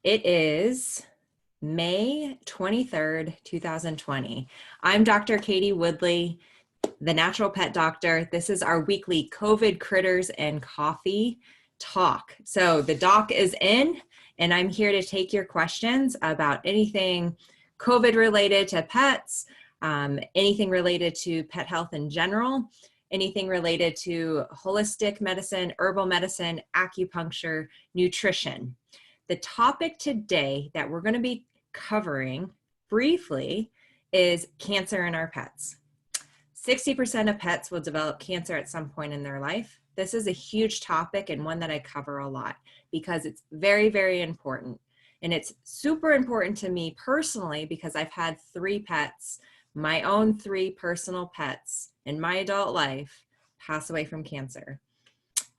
It is May 23rd, 2020. I'm Dr. Katie Woodley, the natural pet doctor. This is our weekly COVID critters and coffee talk. So the doc is in, and I'm here to take your questions about anything COVID related to pets, anything related to pet health in general, anything related to holistic medicine, herbal medicine, acupuncture, nutrition. The topic today that we're going to be covering briefly is cancer in our pets. 60% of pets will develop cancer at some point in their life. This is a huge topic and one that I cover a lot because it's very, very important. And it's super important to me personally because I've had 3 pets, my own 3 personal pets in my adult life, pass away from cancer.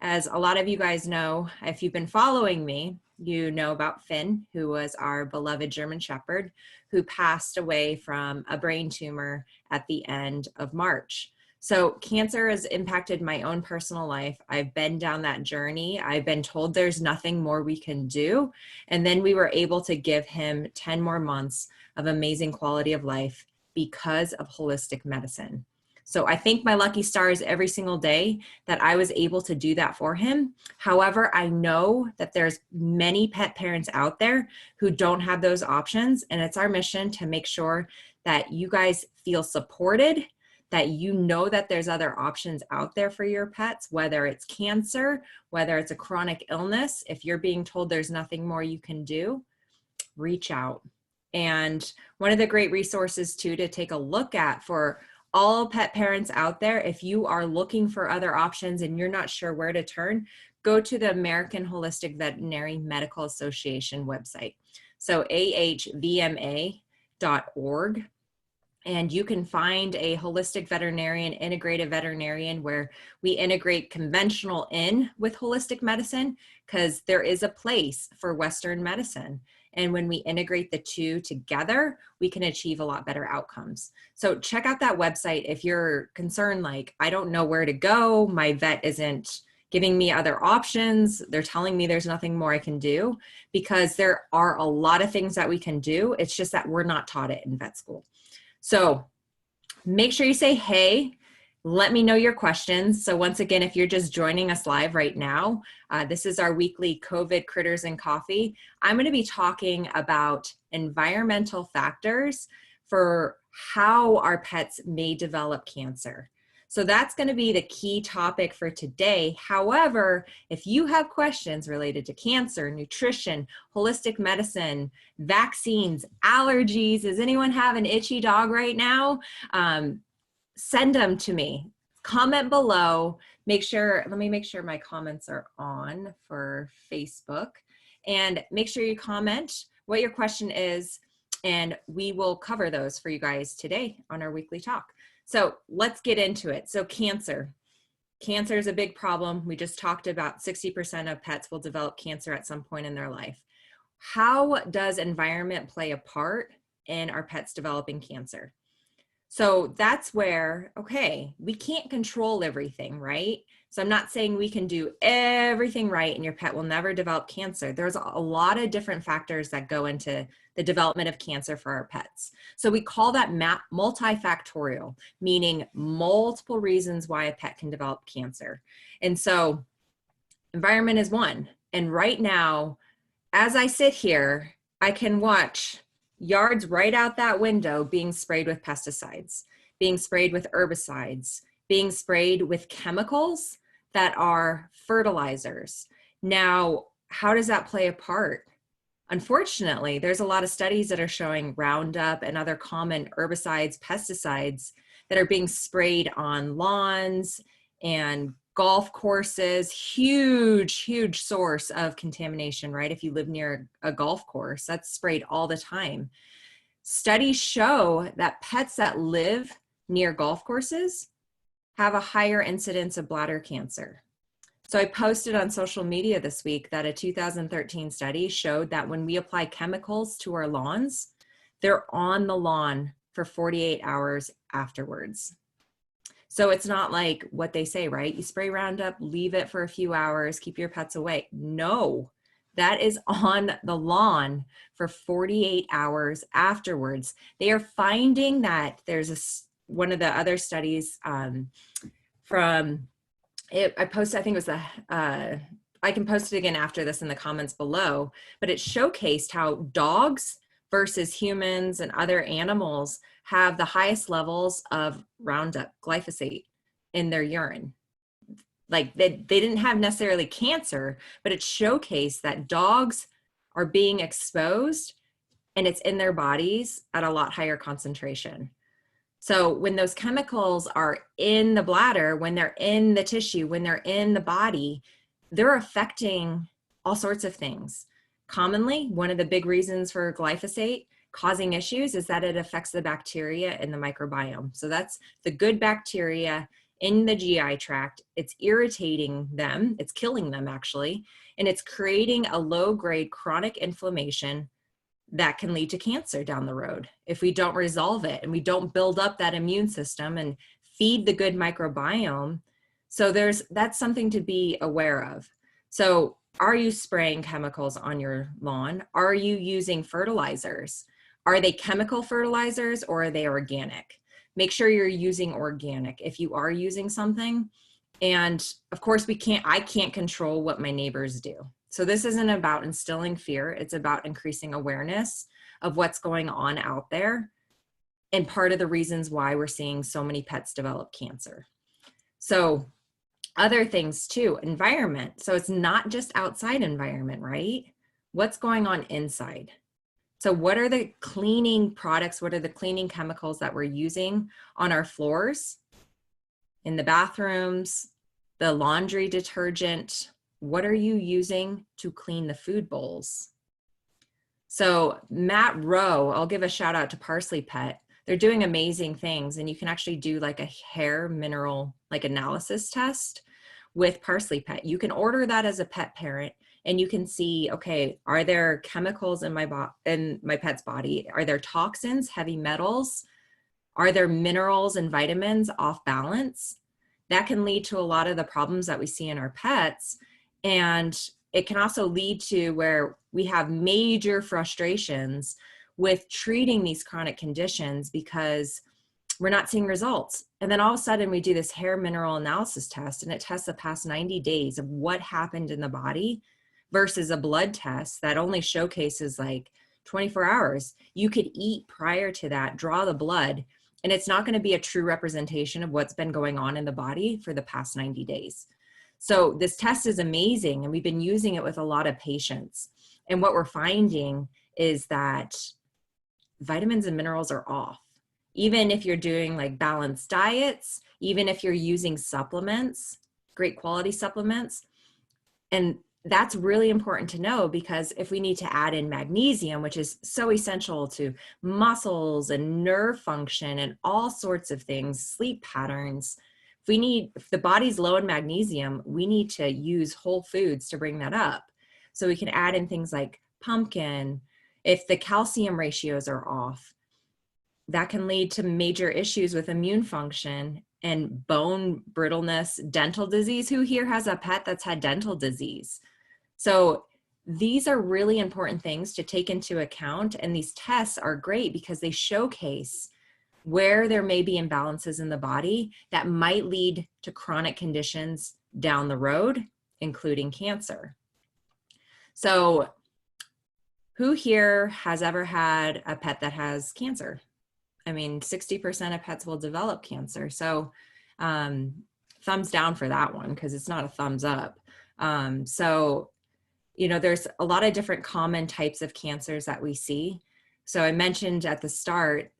As a lot of you guys know, if you've been following me, you know about Finn, who was our beloved German Shepherd, who passed away from a brain tumor at the end of March. So cancer has impacted my own personal life. I've been down that journey. I've been told there's nothing more we can do. And then we were able to give him 10 more months of amazing quality of life because of holistic medicine. So I thank my lucky stars every single day that I was able to do that for him. However, I know that there's many pet parents out there who don't have those options, and it's our mission to make sure that you guys feel supported, that you know that there's other options out there for your pets, whether it's cancer, whether it's a chronic illness. If you're being told there's nothing more you can do, reach out. And one of the great resources too to take a look at for all pet parents out there, if you are looking for other options and you're not sure where to turn, go to the American Holistic Veterinary Medical Association website. So ahvma.org. And you can find a holistic veterinarian, integrative veterinarian, where we integrate conventional in with holistic medicine, because there is a place for Western medicine. And when we integrate the two together, we can achieve a lot better outcomes. So check out that website if you're concerned, like, I don't know where to go. My vet isn't giving me other options. They're telling me there's nothing more I can do, because there are a lot of things that we can do. It's just that we're not taught it in vet school. So make sure you say, hey, let me know your questions. So once again, if you're just joining us live right now, this is our weekly COVID Critters and Coffee. I'm going to be talking about environmental factors for how our pets may develop cancer. So that's going to be the key topic for today. However, if you have questions related to cancer, nutrition, holistic medicine, vaccines, allergies, does anyone have an itchy dog right now? Send them to me. Comment below. Let me make sure my comments are on for Facebook. And make sure you comment what your question is, and we will cover those for you guys today on our weekly talk. So let's get into it. So cancer. Cancer is a big problem. We just talked about 60% of pets will develop cancer at some point in their life. How does environment play a part in our pets developing cancer? So that's where, okay, we can't control everything, right? So I'm not saying we can do everything right and your pet will never develop cancer. There's a lot of different factors that go into the development of cancer for our pets. So we call that multifactorial, meaning multiple reasons why a pet can develop cancer. And so environment is one. And right now, as I sit here, I can watch yards right out that window being sprayed with pesticides, being sprayed with herbicides, being sprayed with chemicals that are fertilizers. Now, how does that play a part? Unfortunately, there's a lot of studies that are showing Roundup and other common herbicides, pesticides that are being sprayed on lawns and golf courses. Huge source of contamination, right? If you live near a golf course, that's sprayed all the time. Studies show that pets that live near golf courses have a higher incidence of bladder cancer. So I posted on social media this week that a 2013 study showed that when we apply chemicals to our lawns, they're on the lawn for 48 hours afterwards. So it's not like what they say, right? You spray Roundup, leave it for a few hours, keep your pets away. No, that is on the lawn for 48 hours afterwards. They are finding that there's one of the other studies from it, I posted, I think it was I can post it again after this in the comments below, but it showcased how dogs versus humans and other animals have the highest levels of Roundup, glyphosate, in their urine. Like they didn't have necessarily cancer, but it showcased that dogs are being exposed and it's in their bodies at a lot higher concentration. So when those chemicals are in the bladder, when they're in the tissue, when they're in the body, they're affecting all sorts of things. Commonly, one of the big reasons for glyphosate causing issues is that it affects the bacteria in the microbiome. So that's the good bacteria in the GI tract. It's irritating them, it's killing them actually, and it's creating a low-grade chronic inflammation that can lead to cancer down the road if we don't resolve it and we don't build up that immune system and feed the good microbiome. So that's something to be aware of. So are you spraying chemicals on your lawn? Are you using fertilizers? Are they chemical fertilizers or are they organic? Make sure you're using organic if you are using something. And of course I can't control what my neighbors do. So this isn't about instilling fear. It's about increasing awareness of what's going on out there. And part of the reasons why we're seeing so many pets develop cancer. So other things too, environment. So it's not just outside environment, right? What's going on inside? So what are the cleaning products? What are the cleaning chemicals that we're using on our floors, in the bathrooms, the laundry detergent? What are you using to clean the food bowls? So Matt Rowe, I'll give a shout out to Parsley Pet. They're doing amazing things, and you can actually do like a hair mineral analysis test with Parsley Pet. You can order that as a pet parent, and you can see, okay, are there chemicals in my pet's body? Are there toxins, heavy metals? Are there minerals and vitamins off balance? That can lead to a lot of the problems that we see in our pets. And it can also lead to where we have major frustrations with treating these chronic conditions because we're not seeing results. And then all of a sudden we do this hair mineral analysis test, and it tests the past 90 days of what happened in the body versus a blood test that only showcases like 24 hours. You could eat prior to that, draw the blood, and it's not going to be a true representation of what's been going on in the body for the past 90 days. So this test is amazing, and we've been using it with a lot of patients. And what we're finding is that vitamins and minerals are off. Even if you're doing like balanced diets, even if you're using supplements, great quality supplements. And that's really important to know, because if we need to add in magnesium, which is so essential to muscles and nerve function and all sorts of things, sleep patterns, if the body's low in magnesium, we need to use whole foods to bring that up. So we can add in things like pumpkin. If the calcium ratios are off, that can lead to major issues with immune function and bone brittleness, dental disease. Who here has a pet that's had dental disease? So these are really important things to take into account. And these tests are great because they showcase where there may be imbalances in the body that might lead to chronic conditions down the road, including cancer. So who here has ever had a pet that has cancer? I mean, 60% of pets will develop cancer. So thumbs down for that one, because it's not a thumbs up. So, there's a lot of different common types of cancers that we see. So I mentioned at the start,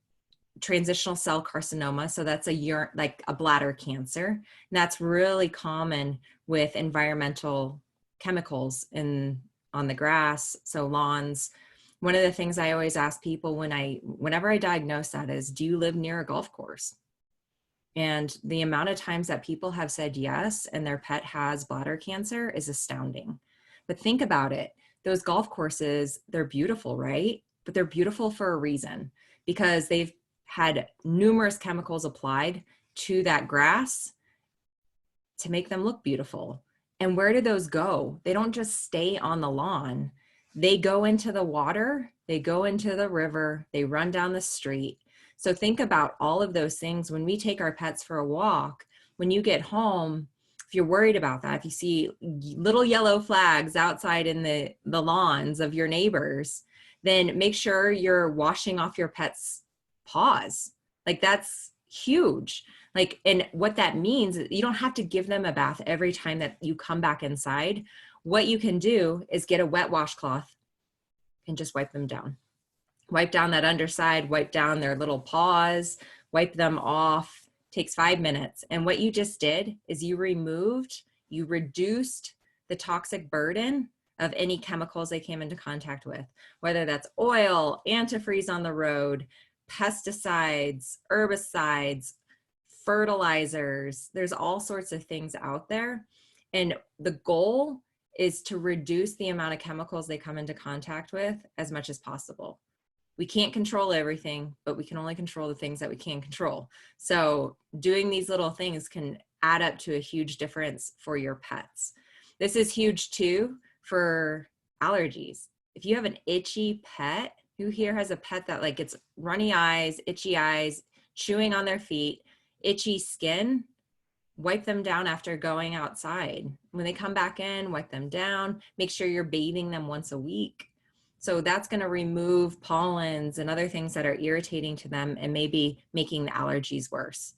transitional cell carcinoma. So that's like a bladder cancer. And that's really common with environmental chemicals on the grass, so lawns. One of the things I always ask people whenever I diagnose that is, do you live near a golf course? And the amount of times that people have said yes and their pet has bladder cancer is astounding. But think about it. Those golf courses, they're beautiful, right? But they're beautiful for a reason, because they've had numerous chemicals applied to that grass to make them look beautiful. And where do those go? They don't just stay on the lawn. They go into the water, they go into the river, they run down the street. So think about all of those things when we take our pets for a walk. When you get home, if you're worried about that, if you see little yellow flags outside in the lawns of your neighbors, then make sure you're washing off your pet's paws. Like, that's huge. Like, and what that means is you don't have to give them a bath every time that you come back inside. What you can do is get a wet washcloth and just wipe them down. Wipe down that underside, wipe down their little paws, wipe them off. Takes 5 minutes. And what you just did is you reduced the toxic burden of any chemicals they came into contact with, whether that's oil, antifreeze on the road, pesticides, herbicides, fertilizers. There's all sorts of things out there. And the goal is to reduce the amount of chemicals they come into contact with as much as possible. We can't control everything, but we can only control the things that we can control. So doing these little things can add up to a huge difference for your pets. This is huge too for allergies. If you have an itchy pet, who here has a pet that like gets runny eyes, itchy eyes, chewing on their feet, itchy skin, wipe them down after going outside. When they come back in, wipe them down. Make sure you're bathing them once a week. So that's going to remove pollens and other things that are irritating to them and maybe making the allergies worse.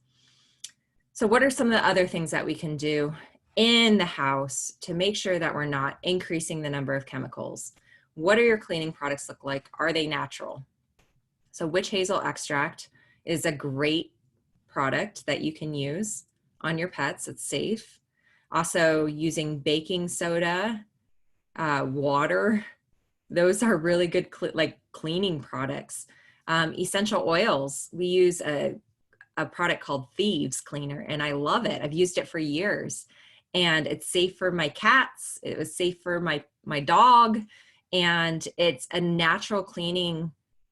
So what are some of the other things that we can do in the house to make sure that we're not increasing the number of chemicals? What do your cleaning products look like? Are they natural? So witch hazel extract is a great product that you can use on your pets. It's safe. Also using baking soda, water, those are really good cleaning products. Essential oils, we use a product called Thieves Cleaner, and I love it. I've used it for years, and it's safe for my cats. It was safe for my dog, and it's a natural cleaning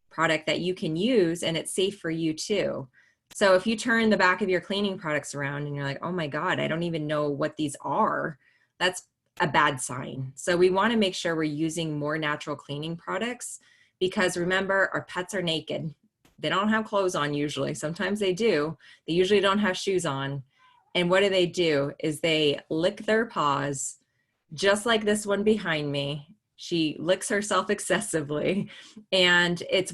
product that you can use, and it's safe for you too. So if you turn the back of your cleaning products around and you're like, oh my God, I don't even know what these are, that's a bad sign. So we want to make sure we're using more natural cleaning products, because remember, our pets are naked. They don't have clothes on usually. Sometimes they do. They usually don't have shoes on. And what do? Is they lick their paws, just like this one behind me. She licks herself excessively. And it's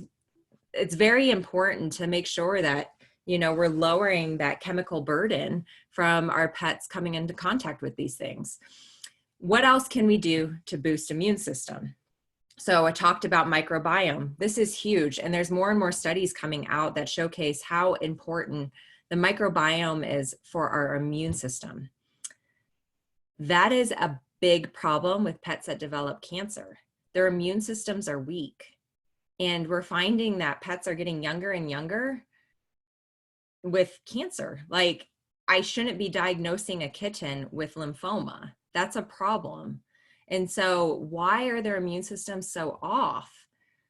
very important to make sure that, you know, we're lowering that chemical burden from our pets coming into contact with these things. What else can we do to boost immune system? So I talked about microbiome. This is huge. And there's more and more studies coming out that showcase how important the microbiome is for our immune system. That is a big problem with pets that develop cancer. Their immune systems are weak. And we're finding that pets are getting younger and younger with cancer. Like, I shouldn't be diagnosing a kitten with lymphoma. That's a problem. And so why are their immune systems so off?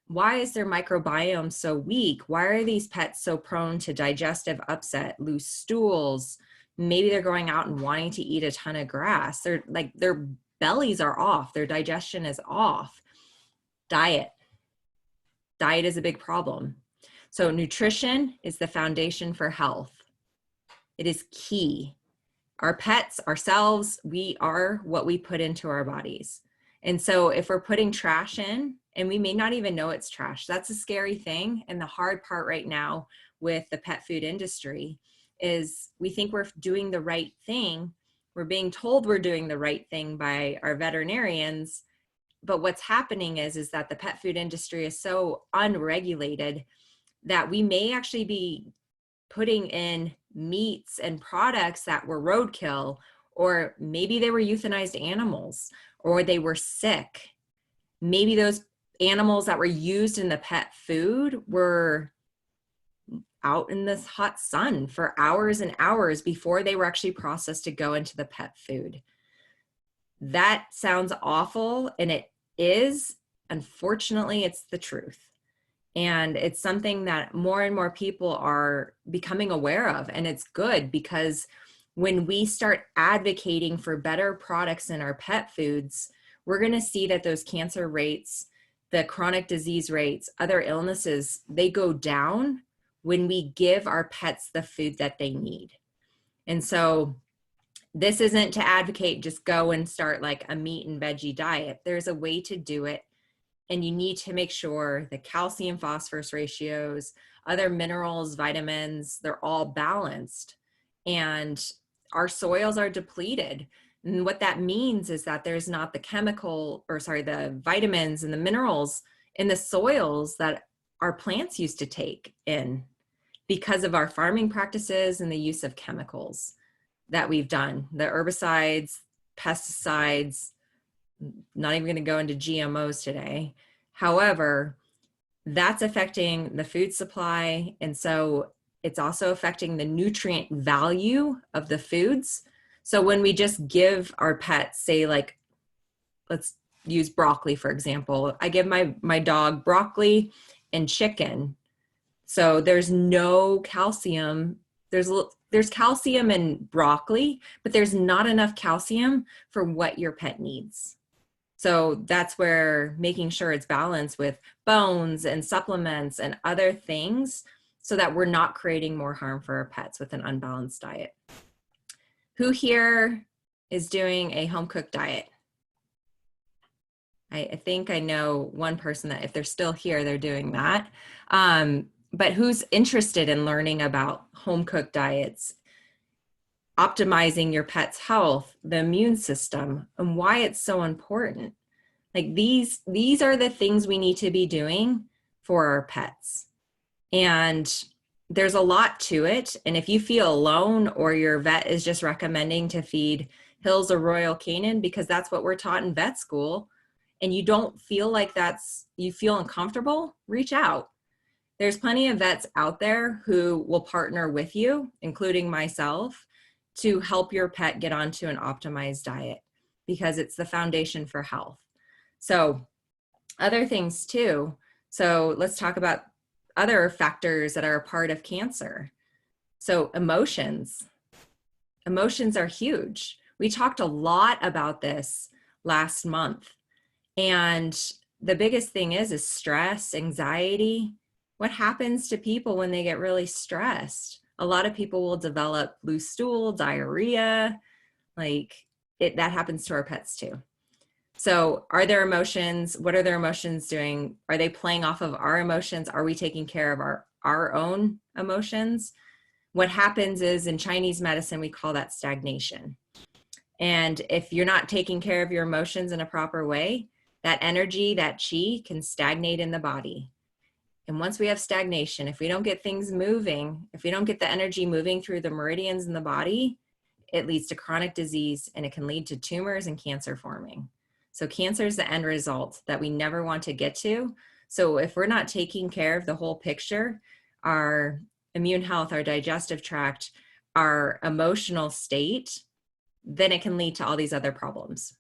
Why is their microbiome so weak? Why are these pets so prone to digestive upset, loose stools? Maybe they're going out and wanting to eat a ton of grass. They're like, their bellies are off. Their digestion is off. Diet is a big problem. So nutrition is the foundation for health. It is key. Our pets, ourselves, we are what we put into our bodies. And so if we're putting trash in, and we may not even know it's trash, that's a scary thing. And the hard part right now with the pet food industry is we think we're doing the right thing. We're being told we're doing the right thing by our veterinarians. But what's happening is that the pet food industry is so unregulated that we may actually be putting in meats and products that were roadkill, or maybe they were euthanized animals, or they were sick. Maybe those animals that were used in the pet food were out in this hot sun for hours and hours before they were actually processed to go into the pet food. That sounds awful, and it is. Unfortunately, it's the truth. And it's something that more and more people are becoming aware of. And it's good, because when we start advocating for better products in our pet foods, we're going to see that those cancer rates, the chronic disease rates, other illnesses, they go down when we give our pets the food that they need. And so this isn't to advocate just go and start like a meat and veggie diet. There's a way to do it. And you need to make sure the calcium phosphorus ratios, other minerals, vitamins, they're all balanced. And our soils are depleted. And what that means is that there's not the vitamins and the minerals in the soils that our plants used to take in because of our farming practices and the use of chemicals that we've done, the herbicides, pesticides, not even going to go into GMOs today. However, that's affecting the food supply. And so it's also affecting the nutrient value of the foods. So when we just give our pets, say like, let's use broccoli, for example. I give my dog broccoli and chicken. So there's no calcium. There's calcium in broccoli, but there's not enough calcium for what your pet needs. So that's where making sure it's balanced with bones and supplements and other things so that we're not creating more harm for our pets with an unbalanced diet. Who here is doing a home cooked diet? I think I know one person that if they're still here, they're doing that. But who's interested in learning about home cooked diets, optimizing your pet's health, the immune system, and why it's so important? Like these are the things we need to be doing for our pets. And there's a lot to it. And if you feel alone or your vet is just recommending to feed Hills or Royal Canin because that's what we're taught in vet school, and you don't feel like you feel uncomfortable, reach out. There's plenty of vets out there who will partner with you, including myself, to help your pet get onto an optimized diet because it's the foundation for health. So other things too. So let's talk about other factors that are a part of cancer. So emotions. Emotions are huge. We talked a lot about this last month. And the biggest thing is stress, anxiety. What happens to people when they get really stressed? A lot of people will develop loose stool, diarrhea, that happens to our pets too. So are their emotions, what are their emotions doing? Are they playing off of our emotions? Are we taking care of our own emotions? What happens is in Chinese medicine, we call that stagnation. And if you're not taking care of your emotions in a proper way, that energy, that qi can stagnate in the body. And once we have stagnation, if we don't get things moving, if we don't get the energy moving through the meridians in the body, it leads to chronic disease and it can lead to tumors and cancer forming. So cancer is the end result that we never want to get to. So if we're not taking care of the whole picture, our immune health, our digestive tract, our emotional state, then it can lead to all these other problems.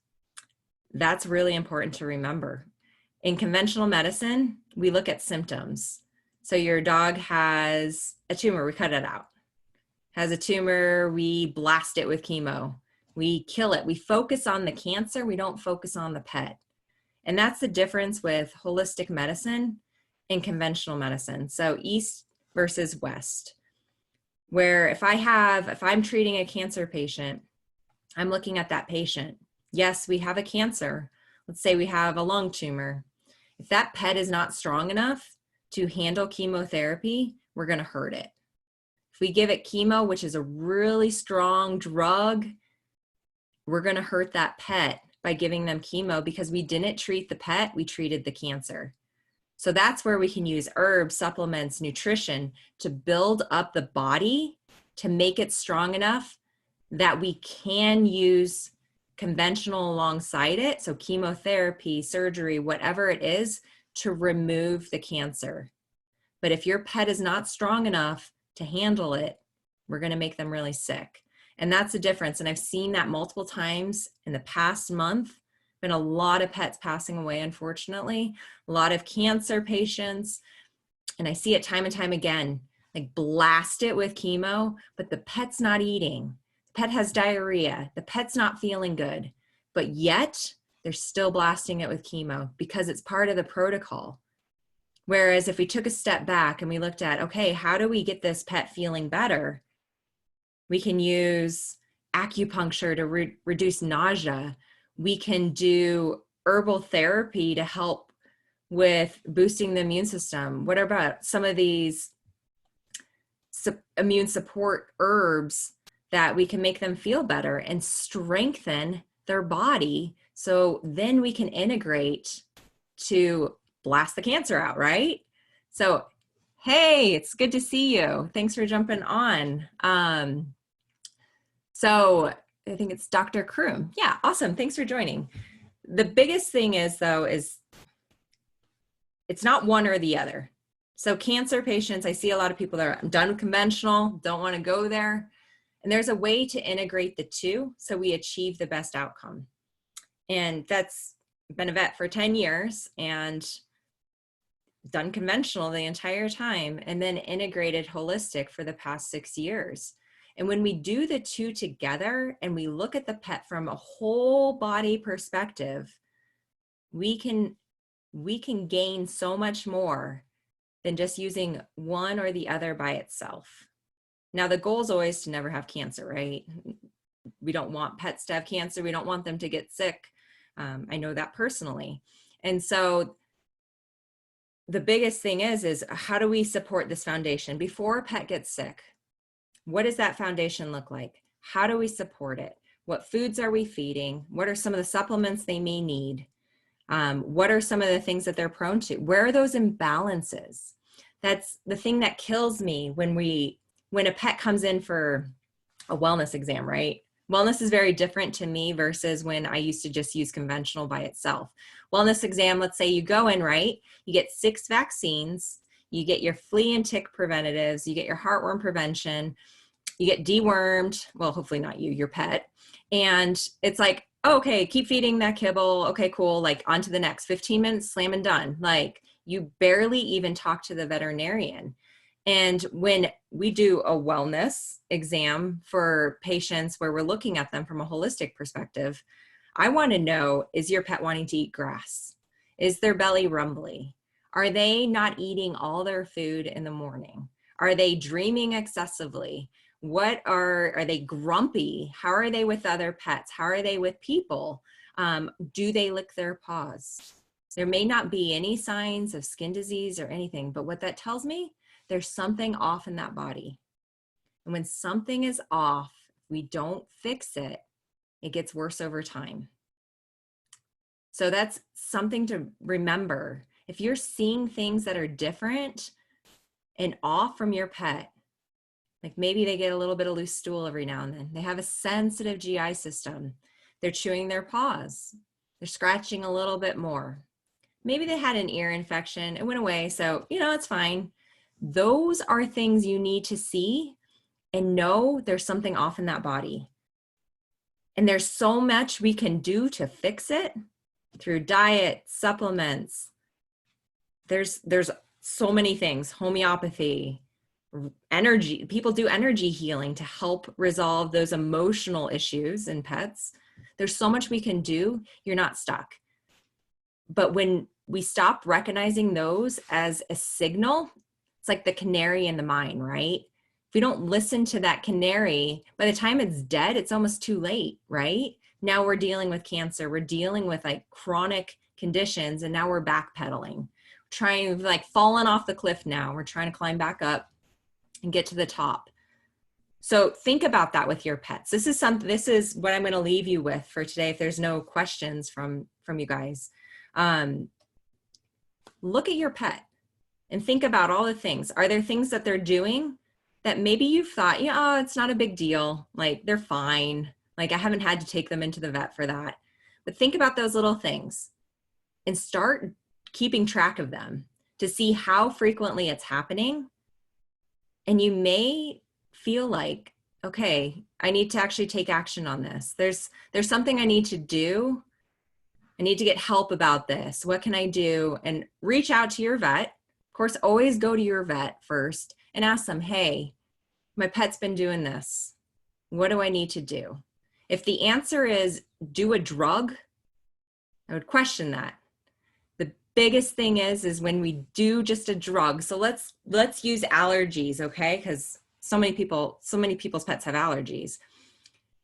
That's really important to remember. In conventional medicine, we look at symptoms. So your dog has a tumor, we cut it out. Has a tumor, we blast it with chemo. We kill it. We focus on the cancer. We don't focus on the pet. And that's the difference with holistic medicine and conventional medicine. So East versus West, where if I'm treating a cancer patient, I'm looking at that patient. Yes, we have a cancer. Let's say we have a lung tumor. If that pet is not strong enough to handle chemotherapy, we're going to hurt it. If we give it chemo, which is a really strong drug, we're going to hurt that pet by giving them chemo because we didn't treat the pet, we treated the cancer. So that's where we can use herbs, supplements, nutrition to build up the body to make it strong enough that we can use conventional alongside it, so chemotherapy, surgery, whatever it is, to remove the cancer. But if your pet is not strong enough to handle it, we're going to make them really sick. And that's the difference. And I've seen that multiple times in the past month. Been a lot of pets passing away, unfortunately, a lot of cancer patients. And I see it time and time again, like blast it with chemo, but the pet's not eating. Pet has diarrhea, the pet's not feeling good, but yet they're still blasting it with chemo because it's part of the protocol. Whereas if we took a step back and we looked at, okay, how do we get this pet feeling better? We can use acupuncture to reduce nausea. We can do herbal therapy to help with boosting the immune system. What about some of these immune support herbs that we can make them feel better and strengthen their body, so then we can integrate to blast the cancer out, right? So, hey, it's good to see you. Thanks for jumping on. So I think it's Dr. Kroom. Yeah, awesome. Thanks for joining. The biggest thing is, though, is it's not one or the other. So cancer patients, I see a lot of people that are, I'm done with conventional, don't want to go there. And there's a way to integrate the two so we achieve the best outcome. And that's been a vet for 10 years and done conventional the entire time, and then integrated holistic for the past 6 years. And when we do the two together and we look at the pet from a whole body perspective, we can gain so much more than just using one or the other by itself. Now, the goal is always to never have cancer, right? We don't want pets to have cancer. We don't want them to get sick. I know that personally. And so the biggest thing is how do we support this foundation before a pet gets sick? What does that foundation look like? How do we support it? What foods are we feeding? What are some of the supplements they may need? What are some of the things that they're prone to? Where are those imbalances? That's the thing that kills me when a pet comes in for a wellness exam, right? Wellness is very different to me versus when I used to just use conventional by itself. Wellness exam, let's say you go in, right? You get 6 vaccines, you get your flea and tick preventatives, you get your heartworm prevention, you get dewormed, well, hopefully not you, your pet. And it's like, oh, okay, keep feeding that kibble. Okay, cool. Like on to the next 15 minutes, slam and done. Like you barely even talk to the veterinarian. And when we do a wellness exam for patients where we're looking at them from a holistic perspective, I want to know, is your pet wanting to eat grass? Is their belly rumbly? Are they not eating all their food in the morning? Are they dreaming excessively? Are they grumpy? How are they with other pets? How are they with people? Do they lick their paws? There may not be any signs of skin disease or anything, but what that tells me, there's something off in that body. And when something is off, we don't fix it, it gets worse over time. So that's something to remember. If you're seeing things that are different and off from your pet, like maybe they get a little bit of loose stool every now and then, they have a sensitive GI system, they're chewing their paws, they're scratching a little bit more. Maybe they had an ear infection, it went away, so it's fine. Those are things you need to see and know there's something off in that body. And there's so much we can do to fix it through diet, supplements. There's so many things, homeopathy, energy. People do energy healing to help resolve those emotional issues in pets. There's so much we can do. You're not stuck. But when we stop recognizing those as a signal, it's like the canary in the mine, right? If we don't listen to that canary, by the time it's dead, it's almost too late, right? Now we're dealing with cancer. We're dealing with like chronic conditions, and now we're backpedaling, falling off the cliff now. We're trying to climb back up and get to the top. So think about that with your pets. This is what I'm going to leave you with for today. If there's no questions from you guys, look at your pet and think about all the things. Are there things that they're doing that maybe you've thought, it's not a big deal. Like they're fine. Like I haven't had to take them into the vet for that. But think about those little things and start keeping track of them to see how frequently it's happening. And you may feel like, okay, I need to actually take action on this. There's something I need to do. I need to get help about this. What can I do? And reach out to your vet. Of course, always go to your vet first and ask them, hey, my pet's been doing this. What do I need to do? If the answer is do a drug, I would question that. The biggest thing is when we do just a drug. So let's use allergies, okay? Because so many people's pets have allergies.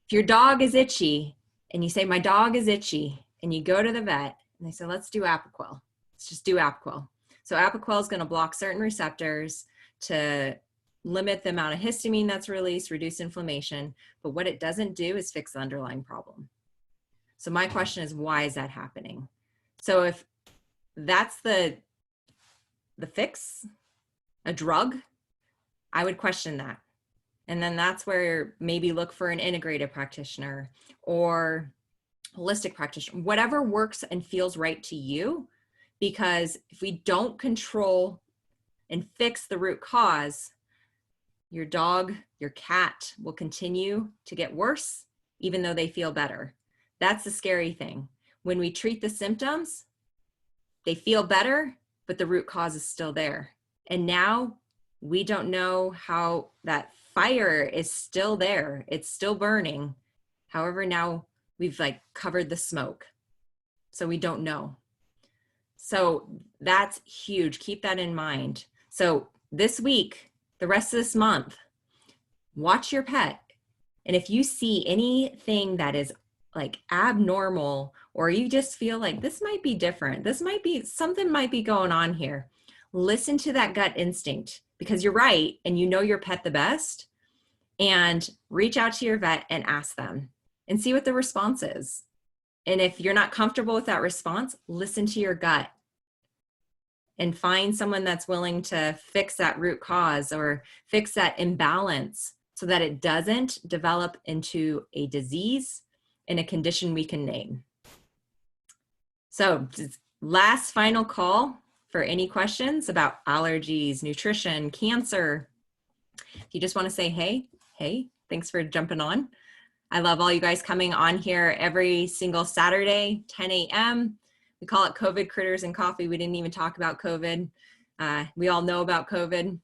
If your dog is itchy and you say, my dog is itchy, and you go to the vet and they say, let's do Apoquel. Let's just do Apoquel. So Apoquel is going to block certain receptors to limit the amount of histamine that's released, reduce inflammation. But what it doesn't do is fix the underlying problem. So my question is, why is that happening? So if that's the fix, a drug, I would question that. And then that's where maybe look for an integrative practitioner or holistic practitioner, whatever works and feels right to you. Because if we don't control and fix the root cause, your dog, your cat will continue to get worse, even though they feel better. That's the scary thing. When we treat the symptoms, they feel better, but the root cause is still there. And now we don't know how that fire is still there. It's still burning. However, now we've like covered the smoke. So we don't know. So that's huge. Keep that in mind. So this week, the rest of this month, watch your pet. And if you see anything that is like abnormal, or you just feel like this might be different, something might be going on here, listen to that gut instinct, because you're right. And you know your pet the best, and reach out to your vet and ask them and see what the response is. And if you're not comfortable with that response, listen to your gut and find someone that's willing to fix that root cause or fix that imbalance so that it doesn't develop into a disease and a condition we can name. So last final call for any questions about allergies, nutrition, cancer. If you just want to say, hey, thanks for jumping on. I love all you guys coming on here every single Saturday, 10 a.m. We call it COVID Critters and Coffee. We didn't even talk about COVID. We all know about COVID.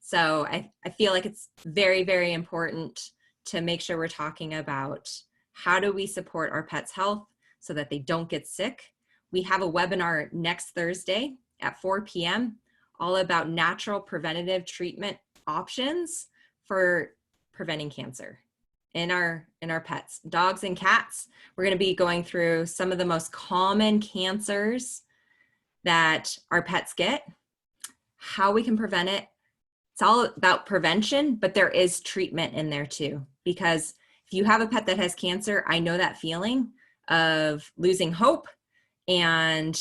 So I feel like it's very, very important to make sure we're talking about how do we support our pets' health so that they don't get sick. We have a webinar next Thursday at 4 p.m. all about natural preventative treatment options for preventing cancer in our pets, dogs and cats. We're going to be going through some of the most common cancers that our pets get, how we can prevent it. It's all about prevention, but there is treatment in there too. Because if you have a pet that has cancer, I know that feeling of losing hope and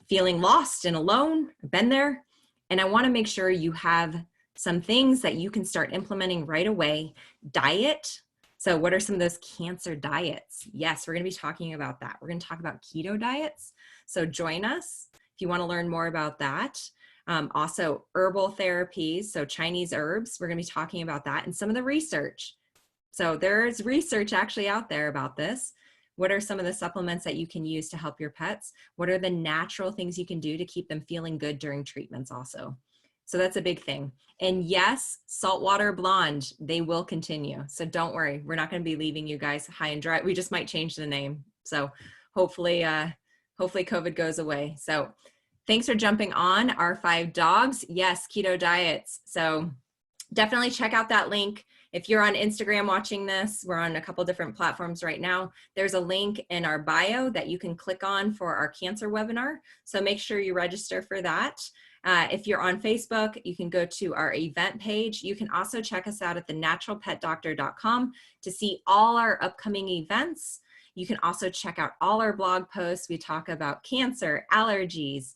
feeling lost and alone. I've been there. And I want to make sure you have some things that you can start implementing right away. Diet. So what are some of those cancer diets? Yes, we're going to be talking about that. We're going to talk about keto diets. So join us if you want to learn more about that. Also herbal therapies, so Chinese herbs. We're going to be talking about that and some of the research. So there's research actually out there about this. What are some of the supplements that you can use to help your pets? What are the natural things you can do to keep them feeling good during treatments also? So that's a big thing. And yes, saltwater blonde, they will continue. So don't worry, we're not going to be leaving you guys high and dry. We just might change the name. So hopefully COVID goes away. So thanks for jumping on our 5 dogs. Yes, keto diets. So definitely check out that link. If you're on Instagram watching this, we're on a couple different platforms right now. There's a link in our bio that you can click on for our cancer webinar. So make sure you register for that. If you're on Facebook, you can go to our event page. You can also check us out at thenaturalpetdoctor.com to see all our upcoming events. You can also check out all our blog posts. We talk about cancer, allergies.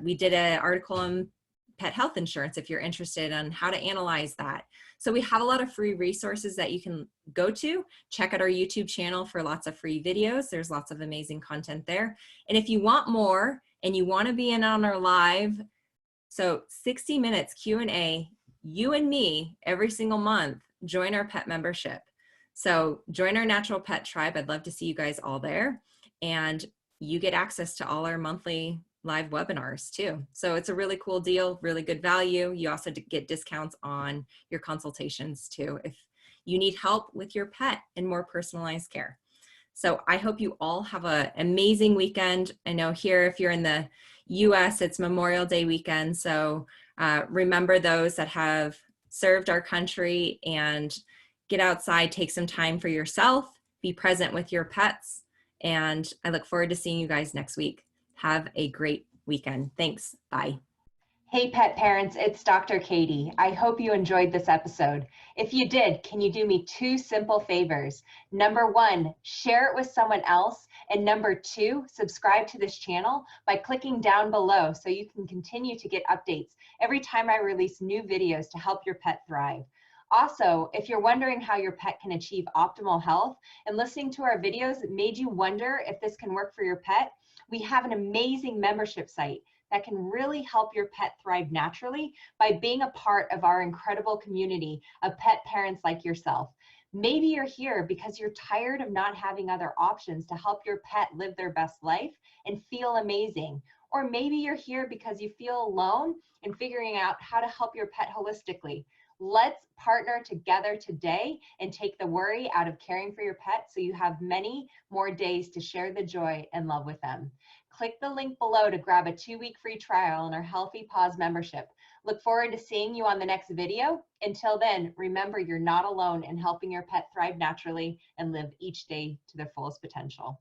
We did an article on pet health insurance if you're interested on how to analyze that. So we have a lot of free resources that you can go to. Check out our YouTube channel for lots of free videos. There's lots of amazing content there. And if you want more and you want to be in on our live, so 60 minutes Q&A, you and me every single month, join our pet membership. So join our Natural Pet Tribe. I'd love to see you guys all there. And you get access to all our monthly live webinars too. So it's a really cool deal, really good value. You also get discounts on your consultations too if you need help with your pet and more personalized care. So I hope you all have an amazing weekend. I know here, if you're in the US, it's Memorial Day weekend. So remember those that have served our country, and get outside, take some time for yourself, be present with your pets. And I look forward to seeing you guys next week. Have a great weekend. Thanks. Bye. Hey pet parents, it's Dr. Katie. I hope you enjoyed this episode. If you did, can you do me 2 simple favors? Number 1, share it with someone else. And number 2, subscribe to this channel by clicking down below so you can continue to get updates every time I release new videos to help your pet thrive. Also, if you're wondering how your pet can achieve optimal health and listening to our videos made you wonder if this can work for your pet, we have an amazing membership site that can really help your pet thrive naturally by being a part of our incredible community of pet parents like yourself. Maybe you're here because you're tired of not having other options to help your pet live their best life and feel amazing. Or maybe you're here because you feel alone in figuring out how to help your pet holistically. Let's partner together today and take the worry out of caring for your pet so you have many more days to share the joy and love with them. Click the link below to grab a 2-week free trial in our Healthy Paws membership. Look forward to seeing you on the next video. Until then, remember you're not alone in helping your pet thrive naturally and live each day to their fullest potential.